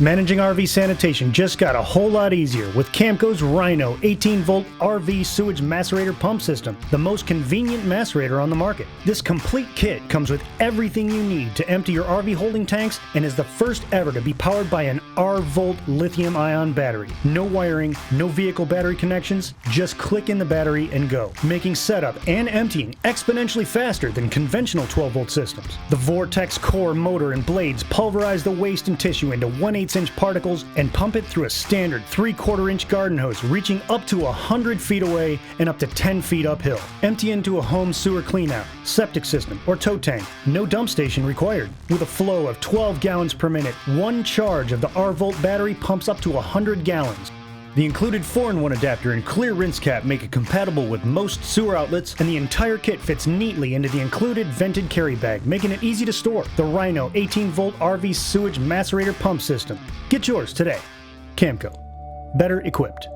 Managing RV sanitation just got a whole lot easier with Camco's Rhino 18-volt RV sewage macerator pump system, the most convenient macerator on the market. This complete kit comes with everything you need to empty your RV holding tanks and is the first ever to be powered by an RVolt lithium-ion battery. No wiring, no vehicle battery connections, just click in the battery and go, making setup and emptying exponentially faster than conventional 12-volt systems. The VortexCore motor and blades pulverize the waste and tissue into 1/8 inch particles and pump it through a standard 3/4 inch garden hose reaching up to 100 feet away and up to 10 feet uphill. Empty into a home sewer cleanout, septic system, or tote tank. No dump station required. With a flow of 12 gallons per minute, one charge of the RVolt battery pumps up to 100 gallons. The included 4-in-1 adapter and clear rinse cap make it compatible with most sewer outlets, and the entire kit fits neatly into the included vented carry bag, making it easy to store. The Rhino 18-volt RV sewage macerator pump system. Get yours today. Camco. Better equipped.